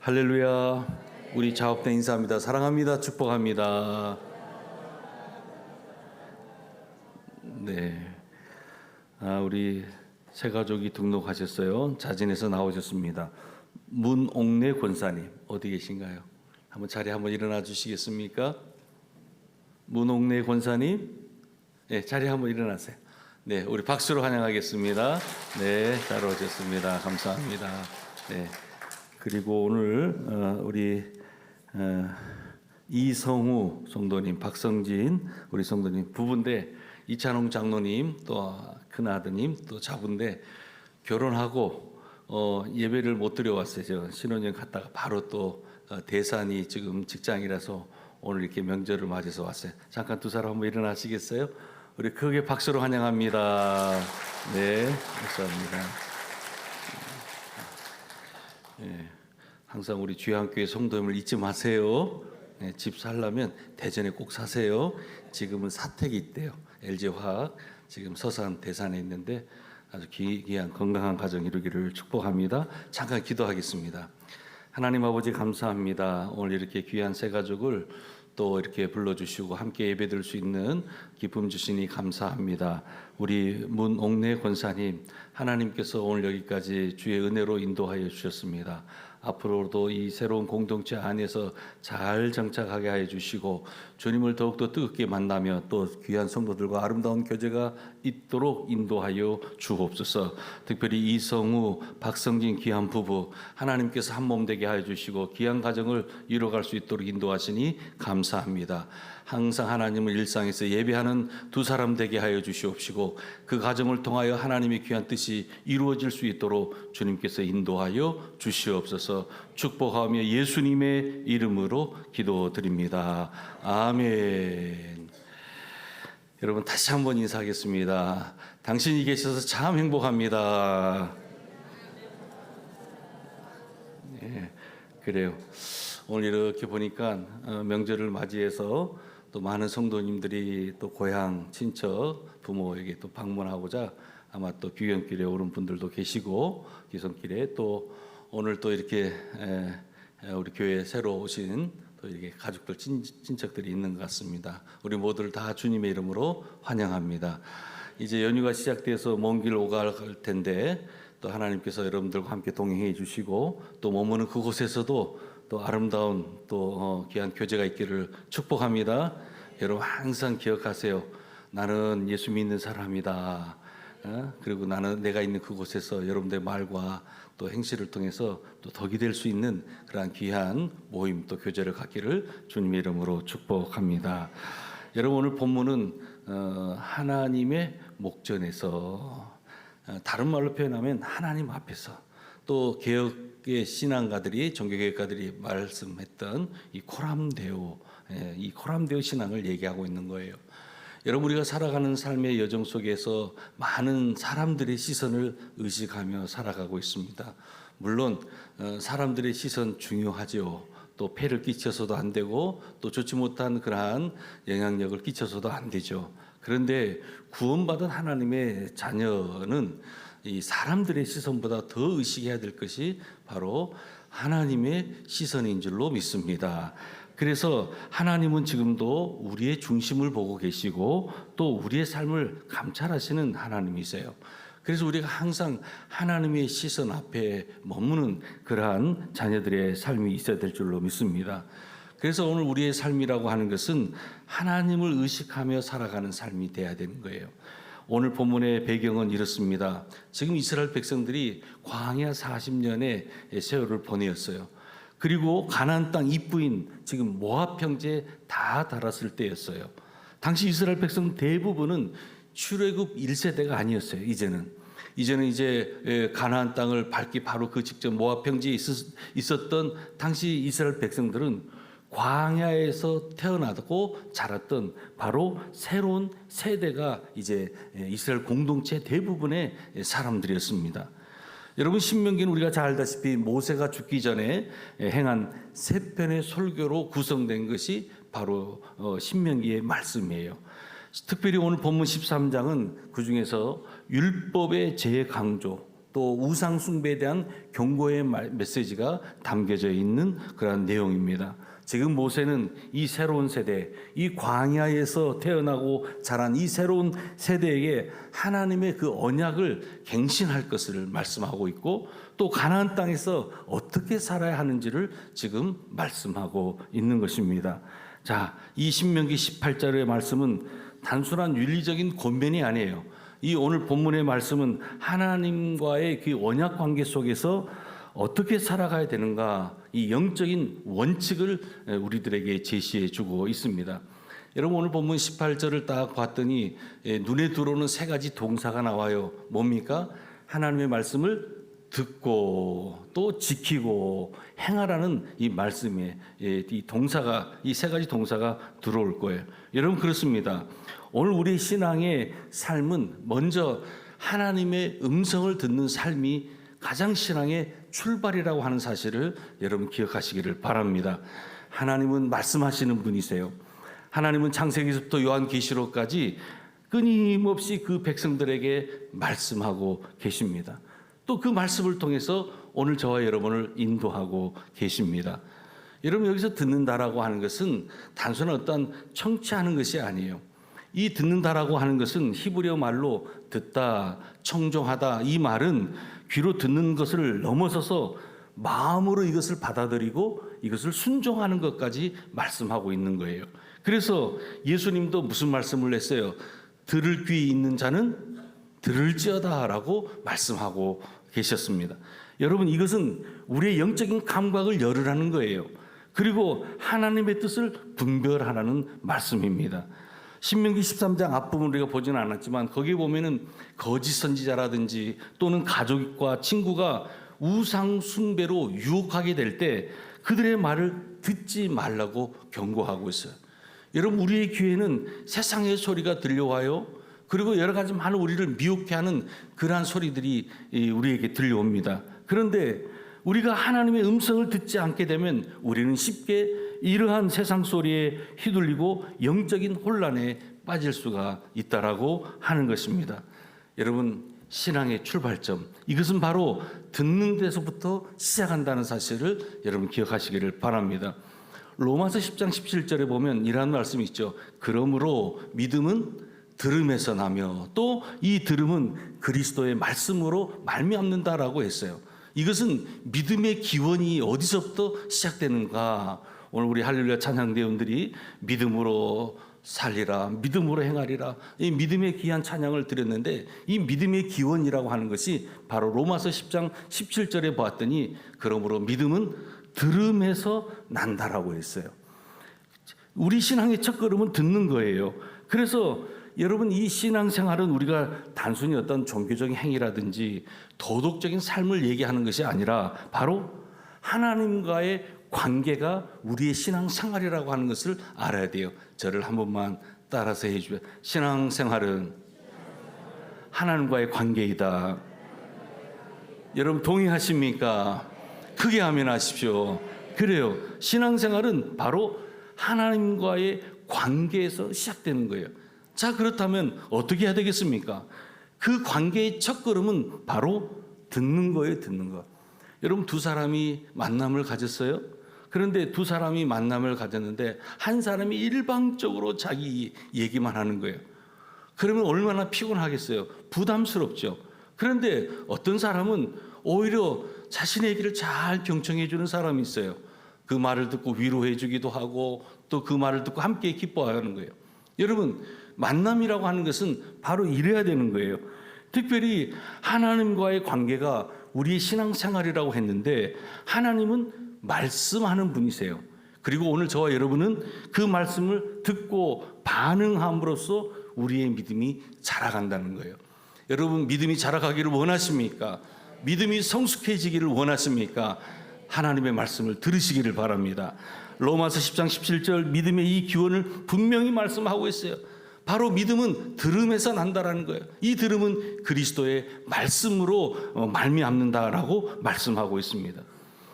할렐루야. 우리 자업대 인사합니다. 사랑합니다. 축복합니다. 네. 우리 새 가족이 등록하셨어요. 자진해서 나오셨습니다. 문옥래 권사님 어디 계신가요? 한번 자리 한번 일어나 주시겠습니까? 문옥래 권사님, 네, 자리 한번 일어나세요. 네, 우리 박수로 환영하겠습니다. 네, 잘 오셨습니다. 감사합니다. 네. 그리고 오늘 우리 이성우 성도님, 박성진 우리 성도님 부부인데, 이찬홍 장로님 또 큰아드님 또 자부인데 결혼하고 예배를 못 드려왔어요. 제가 신혼여행 갔다가 바로 또 대산이 지금 직장이라서 오늘 이렇게 명절을 맞아서 왔어요. 잠깐 두 사람 한번 일어나시겠어요? 우리 크게 박수로 환영합니다. 네, 감사합니다. 네, 항상 우리 주양교회 성도님을 잊지 마세요. 네, 집 살려면 대전에 꼭 사세요. 지금은 사택이 있대요. LG화학 지금 서산 대산에 있는데 아주 귀한 건강한 가정 이루기를 축복합니다. 잠깐 기도하겠습니다. 하나님 아버지 감사합니다. 오늘 이렇게 귀한 새 가족을 또 이렇게 불러주시고 함께 예배드릴 수 있는 기쁨 주시니 감사합니다. 우리 문옥래 권사님, 하나님께서 오늘 여기까지 주의 은혜로 인도하여 주셨습니다. 앞으로도 이 새로운 공동체 안에서 잘 정착하게 하여 주시고 주님을 더욱더 뜨겁게 만나며 또 귀한 성도들과 아름다운 교제가 있도록 인도하여 주옵소서. 특별히 이성우, 박성진 귀한 부부 하나님께서 한 몸 되게 하여 주시고 귀한 가정을 이루어갈 수 있도록 인도하시니 감사합니다. 항상 하나님을 일상에서 예배하는 두 사람 되게 하여 주시옵시고 그 가정을 통하여 하나님의 귀한 뜻이 이루어질 수 있도록 주님께서 인도하여 주시옵소서. 축복하며 예수님의 이름으로 기도드립니다. 아멘. 여러분 다시 한번 인사하겠습니다. 당신이 계셔서 참 행복합니다. 네, 그래요. 오늘 이렇게 보니까 명절을 맞이해서 또 많은 성도님들이 또 고향 친척 부모에게 또 방문하고자 아마 또 귀경길에 오는 분들도 계시고 귀성길에 또 오늘 또 이렇게 우리 교회에 새로 오신 또 이렇게 가족들 친척들이 있는 것 같습니다. 우리 모두를 다 주님의 이름으로 환영합니다. 이제 연휴가 시작돼서 먼 길 오갈 텐데 또 하나님께서 여러분들과 함께 동행해 주시고 또 머무는 그곳에서도 또 아름다운 또 귀한 교제가 있기를 축복합니다. 여러분 항상 기억하세요. 나는 예수 믿는 사람이다. 그리고 나는 내가 있는 그곳에서 여러분들의 말과 또 행실을 통해서 또 덕이 될 수 있는 그러한 귀한 모임 또 교제를 갖기를 주님의 이름으로 축복합니다. 여러분 오늘 본문은 하나님의 목전에서, 다른 말로 표현하면 하나님 앞에서, 또 개혁의 신앙가들이 종교개혁가들이 말씀했던 이 코람데오, 이 코람데오 신앙을 얘기하고 있는 거예요. 여러분 우리가 살아가는 삶의 여정 속에서 많은 사람들의 시선을 의식하며 살아가고 있습니다. 물론 사람들의 시선 중요하죠. 또 폐를 끼쳐서도 안 되고 또 좋지 못한 그러한 영향력을 끼쳐서도 안 되죠. 그런데 구원받은 하나님의 자녀는 이 사람들의 시선보다 더 의식해야 될 것이 바로 하나님의 시선인 줄로 믿습니다. 그래서 하나님은 지금도 우리의 중심을 보고 계시고 또 우리의 삶을 감찰하시는 하나님이세요. 그래서 우리가 항상 하나님의 시선 앞에 머무는 그러한 자녀들의 삶이 있어야 될 줄로 믿습니다. 그래서 오늘 우리의 삶이라고 하는 것은 하나님을 의식하며 살아가는 삶이 돼야 되는 거예요. 오늘 본문의 배경은 이렇습니다. 지금 이스라엘 백성들이 광야 40년의 세월을 보내었어요. 그리고 가나안 땅 입부인 지금 모압 평지에 다 달았을 때였어요. 당시 이스라엘 백성 대부분은 출애굽 1세대가 아니었어요. 이제는 이제 가나안 땅을 밟기 바로 그 직전 모압 평지에 있었던 당시 이스라엘 백성들은 광야에서 태어나고 자랐던 바로 새로운 세대가 이제 이스라엘 공동체 대부분의 사람들이었습니다. 여러분 신명기는 우리가 잘 알다시피 모세가 죽기 전에 행한 세 편의 설교로 구성된 것이 바로 신명기의 말씀이에요. 특별히 오늘 본문 13장은 그중에서 율법의 재강조, 또 우상 숭배에 대한 경고의 메시지가 담겨져 있는 그러한 내용입니다. 지금 모세는 이 새로운 세대, 이 광야에서 태어나고 자란 이 새로운 세대에게 하나님의 그 언약을 갱신할 것을 말씀하고 있고, 또 가나안 땅에서 어떻게 살아야 하는지를 지금 말씀하고 있는 것입니다. 자, 이 신명기 18절의 말씀은 단순한 윤리적인 권면이 아니에요. 이 오늘 본문의 말씀은 하나님과의 그 언약 관계 속에서 어떻게 살아가야 되는가, 이 영적인 원칙을 우리들에게 제시해 주고 있습니다. 여러분, 오늘 본문 18절을 딱 봤더니 눈에 들어오는 세 가지 동사가 나와요. 뭡니까? 하나님의 말씀을 듣고 또 지키고 행하라는 이 말씀에 이 동사가, 이 세 가지 동사가 들어올 거예요. 여러분, 그렇습니다. 오늘 우리 신앙의 삶은 먼저 하나님의 음성을 듣는 삶이 가장 신앙의 출발이라고 하는 사실을 여러분 기억하시기를 바랍니다. 하나님은 말씀하시는 분이세요. 하나님은 창세기부터 요한계시록까지 끊임없이 그 백성들에게 말씀하고 계십니다. 또 그 말씀을 통해서 오늘 저와 여러분을 인도하고 계십니다. 여러분, 여기서 듣는다라고 하는 것은 단순한 어떤 청취하는 것이 아니에요. 이 듣는다라고 하는 것은 히브리어 말로 듣다, 청종하다, 이 말은 귀로 듣는 것을 넘어서서 마음으로 이것을 받아들이고 이것을 순종하는 것까지 말씀하고 있는 거예요. 그래서 예수님도 무슨 말씀을 했어요? 들을 귀 있는 자는 들을지어다라고 말씀하고 계셨습니다. 여러분, 이것은 우리의 영적인 감각을 열으라는 거예요. 그리고 하나님의 뜻을 분별하라는 말씀입니다. 신명기 13장 앞부분 우리가 보지는 않았지만 거기에 보면은 거짓 선지자라든지 또는 가족과 친구가 우상 숭배로 유혹하게 될 때 그들의 말을 듣지 말라고 경고하고 있어요. 여러분, 우리의 귀에는 세상의 소리가 들려와요. 그리고 여러 가지 많은 우리를 미혹해 하는 그러한 소리들이 우리에게 들려옵니다. 그런데 우리가 하나님의 음성을 듣지 않게 되면 우리는 쉽게 이러한 세상 소리에 휘둘리고 영적인 혼란에 빠질 수가 있다라고 하는 것입니다. 여러분, 신앙의 출발점, 이것은 바로 듣는 데서부터 시작한다는 사실을 여러분 기억하시기를 바랍니다. 로마서 10장 17절에 보면 이라는 말씀이 있죠. 그러므로 믿음은 들음에서 나며 또 이 들음은 그리스도의 말씀으로 말미암는다라고 했어요. 이것은 믿음의 기원이 어디서부터 시작되는가? 오늘 우리 할렐루야 찬양대원들이 믿음으로 살리라, 믿음으로 행하리라, 이 믿음의 귀한 찬양을 드렸는데, 이 믿음의 기원이라고 하는 것이 바로 로마서 10장 17절에 보았더니 그러므로 믿음은 들음에서 난다라고 했어요. 우리 신앙의 첫걸음은 듣는 거예요. 그래서 여러분, 이 신앙생활은 우리가 단순히 어떤 종교적인 행위라든지 도덕적인 삶을 얘기하는 것이 아니라 바로 하나님과의 관계가 우리의 신앙생활이라고 하는 것을 알아야 돼요. 저를 한 번만 따라서 해주세요. 신앙생활은 하나님과의 관계이다. 여러분, 동의하십니까? 크게 아멘하십시오. 그래요. 신앙생활은 바로 하나님과의 관계에서 시작되는 거예요. 자, 그렇다면 어떻게 해야 되겠습니까? 그 관계의 첫걸음은 바로 듣는 거예요. 듣는 거. 여러분, 두 사람이 만남을 가졌어요. 그런데 두 사람이 만남을 가졌는데 한 사람이 일방적으로 자기 얘기만 하는 거예요. 그러면 얼마나 피곤하겠어요. 부담스럽죠. 그런데 어떤 사람은 오히려 자신의 얘기를 잘 경청해 주는 사람이 있어요. 그 말을 듣고 위로해 주기도 하고 또 그 말을 듣고 함께 기뻐하는 거예요. 여러분, 만남이라고 하는 것은 바로 이래야 되는 거예요. 특별히 하나님과의 관계가 우리의 신앙생활이라고 했는데 하나님은 말씀하는 분이세요. 그리고 오늘 저와 여러분은 그 말씀을 듣고 반응함으로써 우리의 믿음이 자라간다는 거예요. 여러분, 믿음이 자라가기를 원하십니까? 믿음이 성숙해지기를 원하십니까? 하나님의 말씀을 들으시기를 바랍니다. 로마서 10장 17절 믿음의 이 기원을 분명히 말씀하고 있어요. 바로 믿음은 들음에서 난다라는 거예요. 이 들음은 그리스도의 말씀으로 말미암는다라고 말씀하고 있습니다.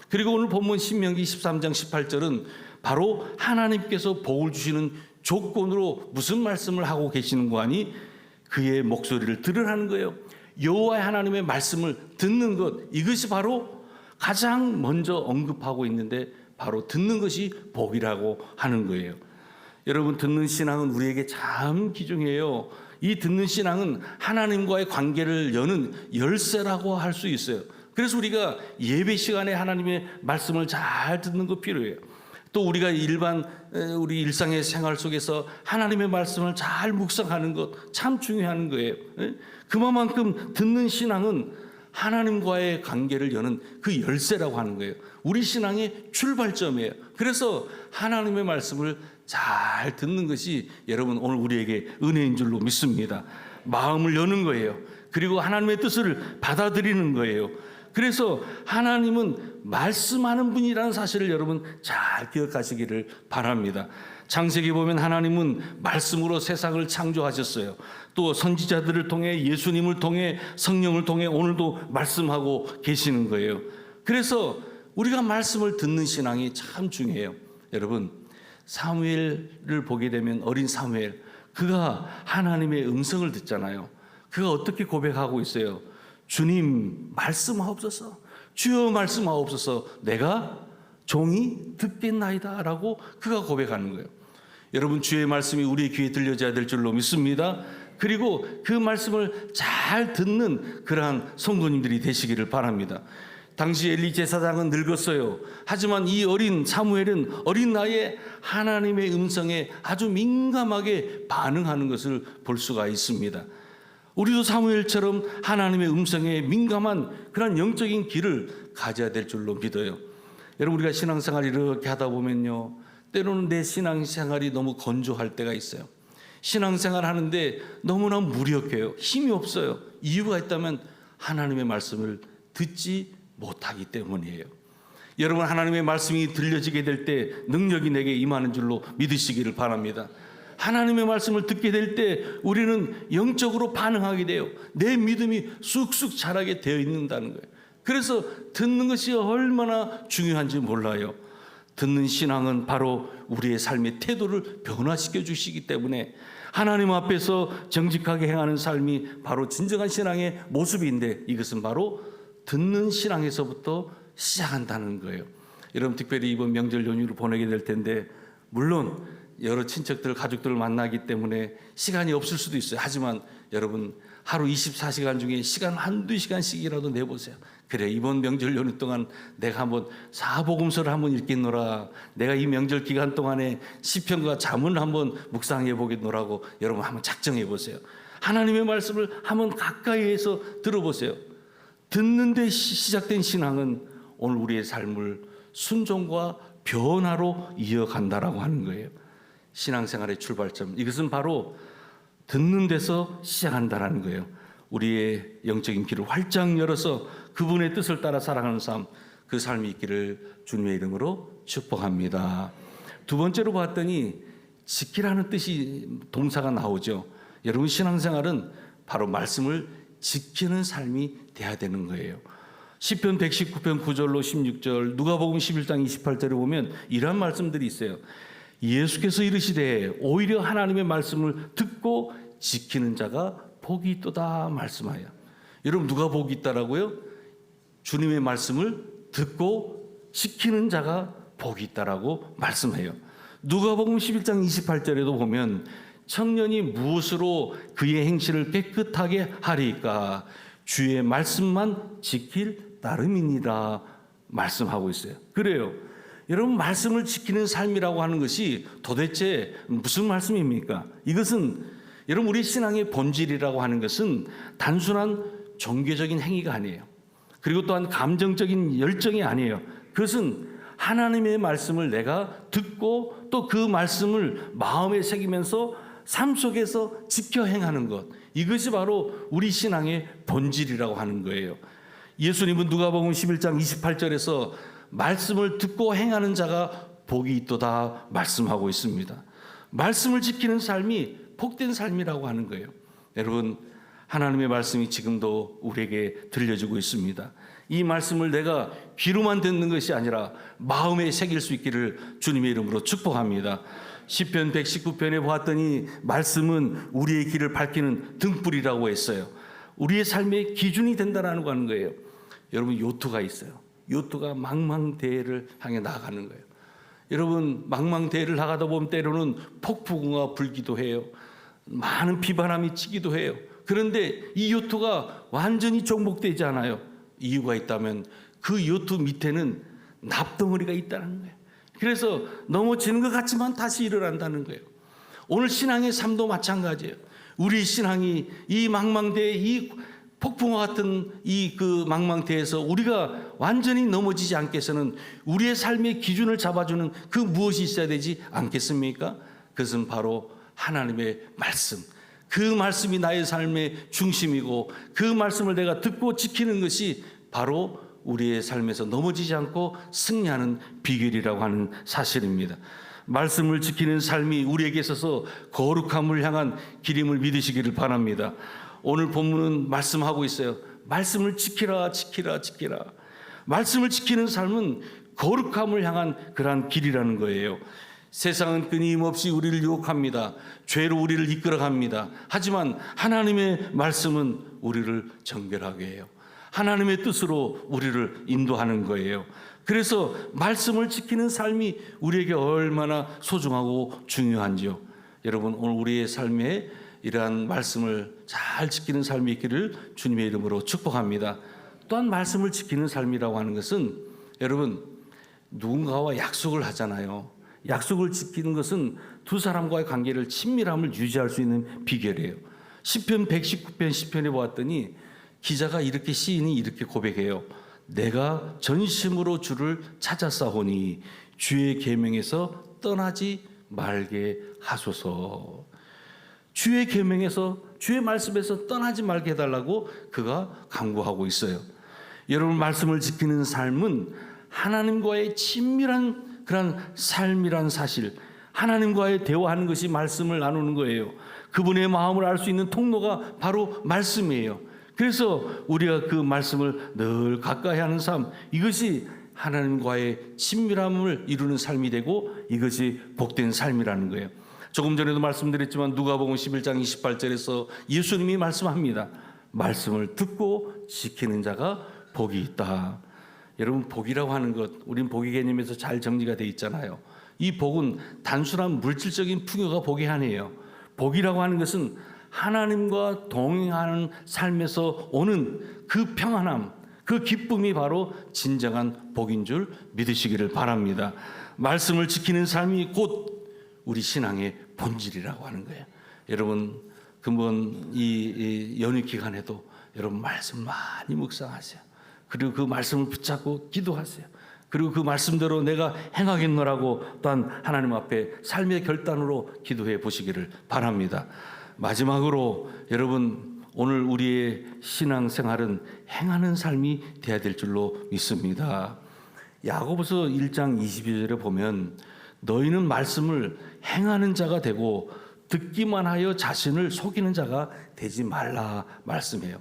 그리고 오늘 본문 신명기 13장 18절은 바로 하나님께서 복을 주시는 조건으로 무슨 말씀을 하고 계시는 거 아니? 그의 목소리를 들으라는 거예요. 여호와 하나님의 말씀을 듣는 것, 이것이 바로 가장 먼저 언급하고 있는데 바로 듣는 것이 복이라고 하는 거예요. 여러분, 듣는 신앙은 우리에게 참 귀중해요. 이 듣는 신앙은 하나님과의 관계를 여는 열쇠라고 할 수 있어요. 그래서 우리가 예배 시간에 하나님의 말씀을 잘 듣는 거 필요해요. 또 우리가 우리 일상의 생활 속에서 하나님의 말씀을 잘 묵상하는 것 참 중요한 거예요. 그만큼 듣는 신앙은 하나님과의 관계를 여는 그 열쇠라고 하는 거예요. 우리 신앙의 출발점이에요. 그래서 하나님의 말씀을 잘 듣는 것이 여러분 오늘 우리에게 은혜인 줄로 믿습니다. 마음을 여는 거예요. 그리고 하나님의 뜻을 받아들이는 거예요. 그래서 하나님은 말씀하는 분이라는 사실을 여러분 잘 기억하시기를 바랍니다. 창세기 보면 하나님은 말씀으로 세상을 창조하셨어요. 또 선지자들을 통해, 예수님을 통해, 성령을 통해 오늘도 말씀하고 계시는 거예요. 그래서 우리가 말씀을 듣는 신앙이 참 중요해요. 여러분, 사무엘을 보게 되면 어린 사무엘, 그가 하나님의 음성을 듣잖아요. 그가 어떻게 고백하고 있어요? 주님 말씀하옵소서, 주여 말씀하옵소서, 내가 종이 듣겠나이다 라고 그가 고백하는 거예요. 여러분, 주의 말씀이 우리의 귀에 들려져야 될 줄로 믿습니다. 그리고 그 말씀을 잘 듣는 그러한 성도님들이 되시기를 바랍니다. 당시 엘리 제사장은 늙었어요. 하지만 이 어린 사무엘은 어린 나이에 하나님의 음성에 아주 민감하게 반응하는 것을 볼 수가 있습니다. 우리도 사무엘처럼 하나님의 음성에 민감한 그런 영적인 길을 가져야 될 줄로 믿어요. 여러분, 우리가 신앙생활 이렇게 하다 보면요, 때로는 내 신앙생활이 너무 건조할 때가 있어요. 신앙생활 하는데 너무나 무력해요. 힘이 없어요. 이유가 있다면 하나님의 말씀을 듣지 못하기 때문이에요. 여러분, 하나님의 말씀이 들려지게 될 때 능력이 내게 임하는 줄로 믿으시기를 바랍니다. 하나님의 말씀을 듣게 될 때 우리는 영적으로 반응하게 돼요. 내 믿음이 쑥쑥 자라게 되어 있는다는 거예요. 그래서 듣는 것이 얼마나 중요한지 몰라요. 듣는 신앙은 바로 우리의 삶의 태도를 변화시켜 주시기 때문에 하나님 앞에서 정직하게 행하는 삶이 바로 진정한 신앙의 모습인데, 이것은 바로 듣는 신앙에서부터 시작한다는 거예요. 여러분, 특별히 이번 명절 연휴를 보내게 될 텐데, 물론 여러 친척들, 가족들을 만나기 때문에 시간이 없을 수도 있어요. 하지만 여러분, 하루 24시간 중에 시간 한두 시간씩이라도 내보세요. 그래, 이번 명절 연휴 동안 내가 한번 사복음서를 한번 읽겠노라, 내가 이 명절 기간 동안에 시편과 잠언을 한번 묵상해 보겠노라고 여러분 한번 작정해 보세요. 하나님의 말씀을 한번 가까이에서 들어보세요. 듣는 데 시작된 신앙은 오늘 우리의 삶을 순종과 변화로 이어간다라고 하는 거예요. 신앙생활의 출발점, 이것은 바로 듣는 데서 시작한다라는 거예요. 우리의 영적인 길을 활짝 열어서 그분의 뜻을 따라 살아가는 삶, 그 삶이 있기를 주님의 이름으로 축복합니다. 두 번째로 봤더니 지키라는 뜻이 동사가 나오죠. 여러분, 신앙생활은 바로 말씀을 지키는 삶이 돼야 되는 거예요. 시편 119편 9절로 16절, 누가복음 11장 28절에 보면 이러한 말씀들이 있어요. 예수께서 이르시되 오히려 하나님의 말씀을 듣고 지키는 자가 복이 있도다 말씀하여. 여러분, 누가 복이 있다라고요? 주님의 말씀을 듣고 지키는 자가 복이 있다라고 말씀해요. 누가복음 11장 28절에도 보면 청년이 무엇으로 그의 행실을 깨끗하게 하리까? 주의 말씀만 지킬 따름이니라 말씀하고 있어요. 그래요. 여러분, 말씀을 지키는 삶이라고 하는 것이 도대체 무슨 말씀입니까? 이것은 여러분, 우리 신앙의 본질이라고 하는 것은 단순한 종교적인 행위가 아니에요. 그리고 또한 감정적인 열정이 아니에요. 그것은 하나님의 말씀을 내가 듣고 또 그 말씀을 마음에 새기면서 삶 속에서 지켜 행하는 것, 이것이 바로 우리 신앙의 본질이라고 하는 거예요. 예수님은 누가복음 11장 28절에서 말씀을 듣고 행하는 자가 복이 있도다 말씀하고 있습니다. 말씀을 지키는 삶이 복된 삶이라고 하는 거예요. 여러분, 하나님의 말씀이 지금도 우리에게 들려주고 있습니다. 이 말씀을 내가 귀로만 듣는 것이 아니라 마음에 새길 수 있기를 주님의 이름으로 축복합니다. 시편 119편에 보았더니 말씀은 우리의 길을 밝히는 등불이라고 했어요. 우리의 삶의 기준이 된다라는 거 하는 거예요. 여러분, 요트가 있어요. 요트가 망망대해를 향해 나아가는 거예요. 여러분, 망망대해를 나가다 보면 때로는 폭풍우가 불기도 해요. 많은 비바람이 치기도 해요. 그런데 이 요트가 완전히 정복되지 않아요. 이유가 있다면 그 요트 밑에는 납덩어리가 있다는 거예요. 그래서 넘어지는 것 같지만 다시 일어난다는 거예요. 오늘 신앙의 삶도 마찬가지예요. 우리 신앙이 이 망망대해, 이 폭풍과 같은 이 그 망망대해에서 우리가 완전히 넘어지지 않게 해서는 우리의 삶의 기준을 잡아주는 그 무엇이 있어야 되지 않겠습니까? 그것은 바로 하나님의 말씀. 그 말씀이 나의 삶의 중심이고 그 말씀을 내가 듣고 지키는 것이 바로 우리의 삶에서 넘어지지 않고 승리하는 비결이라고 하는 사실입니다. 말씀을 지키는 삶이 우리에게 있어서 거룩함을 향한 길임을 믿으시기를 바랍니다. 오늘 본문은 말씀하고 있어요. 말씀을 지키라, 지키라, 지키라. 말씀을 지키는 삶은 거룩함을 향한 그러한 길이라는 거예요. 세상은 끊임없이 우리를 유혹합니다. 죄로 우리를 이끌어갑니다. 하지만 하나님의 말씀은 우리를 정결하게 해요. 하나님의 뜻으로 우리를 인도하는 거예요. 그래서 말씀을 지키는 삶이 우리에게 얼마나 소중하고 중요한지요. 여러분, 오늘 우리의 삶에 이러한 말씀을 잘 지키는 삶이 있기를 주님의 이름으로 축복합니다. 또한 말씀을 지키는 삶이라고 하는 것은 여러분, 누군가와 약속을 하잖아요. 약속을 지키는 것은 두 사람과의 관계를 친밀함을 유지할 수 있는 비결이에요. 시편 119편 시편에 보았더니 기자가 이렇게, 시인이 이렇게 고백해요. 내가 전심으로 주를 찾았사오니 주의 계명에서 떠나지 말게 하소서. 주의 계명에서, 주의 말씀에서 떠나지 말게 해달라고 그가 강구하고 있어요. 여러분, 말씀을 지키는 삶은 하나님과의 친밀한 그런 삶이란 사실, 하나님과의 대화하는 것이 말씀을 나누는 거예요. 그분의 마음을 알 수 있는 통로가 바로 말씀이에요. 그래서 우리가 그 말씀을 늘 가까이 하는 삶, 이것이 하나님과의 친밀함을 이루는 삶이 되고 이것이 복된 삶이라는 거예요. 조금 전에도 말씀드렸지만 누가복음 11장 28절에서 예수님이 말씀합니다. 말씀을 듣고 지키는 자가 복이 있다. 여러분, 복이라고 하는 것, 우린 복의 개념에서 잘 정리가 되어 있잖아요. 이 복은 단순한 물질적인 풍요가 복이 아니에요. 복이라고 하는 것은 하나님과 동행하는 삶에서 오는 그 평안함, 그 기쁨이 바로 진정한 복인 줄 믿으시기를 바랍니다. 말씀을 지키는 삶이 곧 우리 신앙의 본질이라고 하는 거예요. 여러분, 근본 이 연휴 기간에도 여러분 말씀 많이 묵상하세요. 그리고 그 말씀을 붙잡고 기도하세요. 그리고 그 말씀대로 내가 행하겠노라고 또한 하나님 앞에 삶의 결단으로 기도해 보시기를 바랍니다. 마지막으로 여러분, 오늘 우리의 신앙생활은 행하는 삶이 돼야 될 줄로 믿습니다. 야고보서 1장 22절에 보면 너희는 말씀을 행하는 자가 되고 듣기만 하여 자신을 속이는 자가 되지 말라 말씀해요.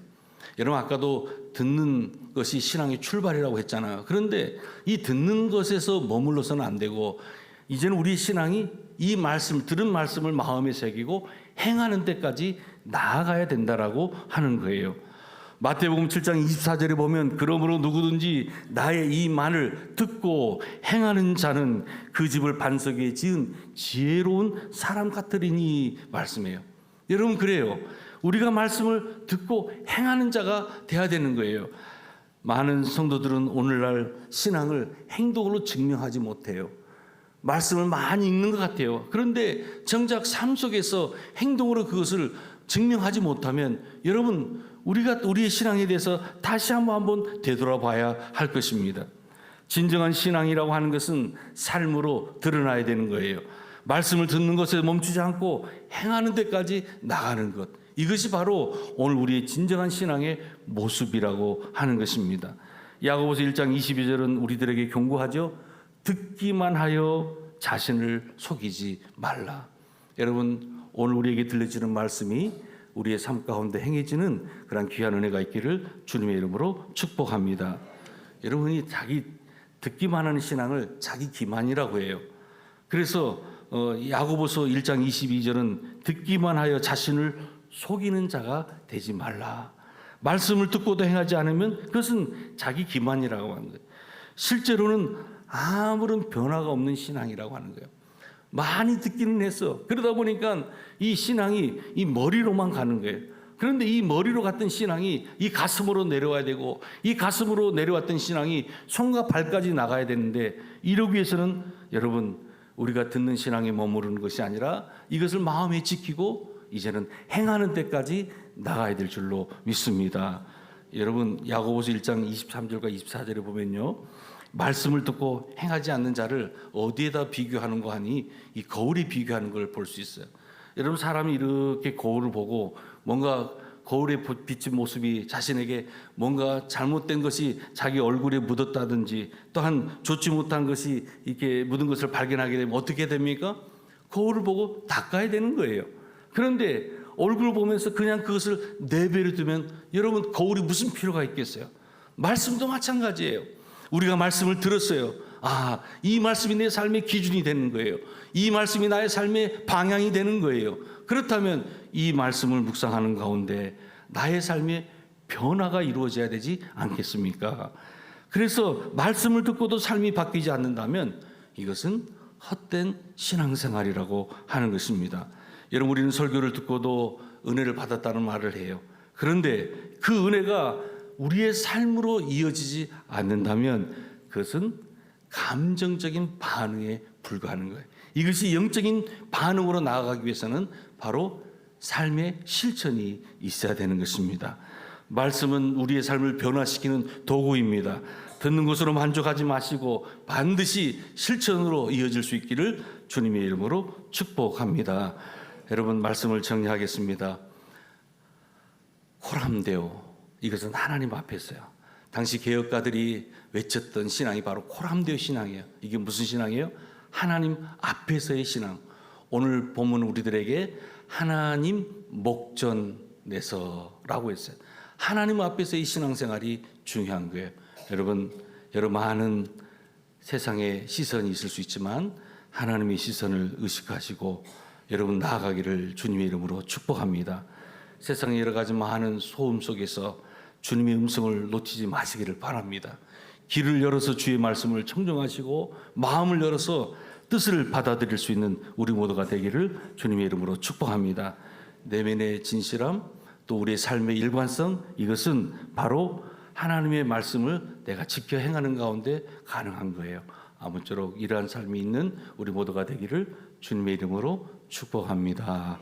여러분, 아까도 듣는 것이 신앙의 출발이라고 했잖아요. 그런데 이 듣는 것에서 머물러서는 안 되고 이제는 우리 신앙이 이 말씀, 들은 말씀을 마음에 새기고 행하는 데까지 나아가야 된다라고 하는 거예요. 마태복음 7장 24절에 보면 그러므로 누구든지 나의 이 말을 듣고 행하는 자는 그 집을 반석에 지은 지혜로운 사람 같으리니 말씀해요. 여러분, 그래요. 우리가 말씀을 듣고 행하는 자가 돼야 되는 거예요. 많은 성도들은 오늘날 신앙을 행동으로 증명하지 못해요. 말씀을 많이 읽는 것 같아요. 그런데 정작 삶 속에서 행동으로 그것을 증명하지 못하면 여러분, 우리가 우리의 신앙에 대해서 다시 한번 되돌아봐야 할 것입니다. 진정한 신앙이라고 하는 것은 삶으로 드러나야 되는 거예요. 말씀을 듣는 것에 멈추지 않고 행하는 데까지 나가는 것, 이것이 바로 오늘 우리의 진정한 신앙의 모습이라고 하는 것입니다. 야고보서 1장 22절은 우리들에게 경고하죠. 듣기만 하여 자신을 속이지 말라. 여러분, 오늘 우리에게 들려지는 말씀이 우리의 삶 가운데 행해지는 그런 귀한 은혜가 있기를 주님의 이름으로 축복합니다. 여러분이 자기 듣기만 하는 신앙을 자기 기만이라고 해요. 그래서 야고보서 1장 22절은 듣기만 하여 자신을 속이는 자가 되지 말라. 말씀을 듣고도 행하지 않으면 그것은 자기 기만이라고 하는 거예요. 실제로는 아무런 변화가 없는 신앙이라고 하는 거예요. 많이 듣기는 했어. 그러다 보니까 이 신앙이 이 머리로만 가는 거예요. 그런데 이 머리로 갔던 신앙이 이 가슴으로 내려와야 되고, 이 가슴으로 내려왔던 신앙이 손과 발까지 나가야 되는데, 이러기 위해서는 여러분, 우리가 듣는 신앙에 머무르는 것이 아니라 이것을 마음에 지키고 이제는 행하는 데까지 나가야 될 줄로 믿습니다. 여러분, 야고보서 1장 23절과 24절에 보면요, 말씀을 듣고 행하지 않는 자를 어디에다 비교하는 거 하니 이 거울에 비교하는 걸 볼 수 있어요. 여러분, 사람이 이렇게 거울을 보고 뭔가 거울에 비친 모습이 자신에게 뭔가 잘못된 것이 자기 얼굴에 묻었다든지 또한 좋지 못한 것이 이렇게 묻은 것을 발견하게 되면 어떻게 됩니까? 거울을 보고 닦아야 되는 거예요. 그런데 얼굴을 보면서 그냥 그것을 내버려 두면 여러분, 거울이 무슨 필요가 있겠어요? 말씀도 마찬가지예요. 우리가 말씀을 들었어요. 아, 이 말씀이 내 삶의 기준이 되는 거예요. 이 말씀이 나의 삶의 방향이 되는 거예요. 그렇다면 이 말씀을 묵상하는 가운데 나의 삶의 변화가 이루어져야 되지 않겠습니까? 그래서 말씀을 듣고도 삶이 바뀌지 않는다면 이것은 헛된 신앙생활이라고 하는 것입니다. 여러분, 우리는 설교를 듣고도 은혜를 받았다는 말을 해요. 그런데 그 은혜가 우리의 삶으로 이어지지 않는다면 그것은 감정적인 반응에 불과하는 거예요. 이것이 영적인 반응으로 나아가기 위해서는 바로 삶의 실천이 있어야 되는 것입니다. 말씀은 우리의 삶을 변화시키는 도구입니다. 듣는 것으로 만족하지 마시고 반드시 실천으로 이어질 수 있기를 주님의 이름으로 축복합니다. 여러분, 말씀을 정리하겠습니다. 코람데오, 이것은 하나님 앞에서요. 당시 개혁가들이 외쳤던 신앙이 바로 코람데오 신앙이에요. 이게 무슨 신앙이에요? 하나님 앞에서의 신앙. 오늘 본문 우리들에게 하나님 목전에서라고 했어요. 하나님 앞에서의 신앙생활이 중요한 거예요. 여러분, 여러 많은 세상의 시선이 있을 수 있지만 하나님의 시선을 의식하시고 여러분 나아가기를 주님의 이름으로 축복합니다. 세상의 여러 가지 많은 소음 속에서 주님의 음성을 놓치지 마시기를 바랍니다. 귀를 열어서 주의 말씀을 청정하시고 마음을 열어서 뜻을 받아들일 수 있는 우리 모두가 되기를 주님의 이름으로 축복합니다. 내면의 진실함, 또 우리의 삶의 일관성, 이것은 바로 하나님의 말씀을 내가 지켜 행하는 가운데 가능한 거예요. 아무쪼록 이러한 삶이 있는 우리 모두가 되기를 주님의 이름으로 축복합니다.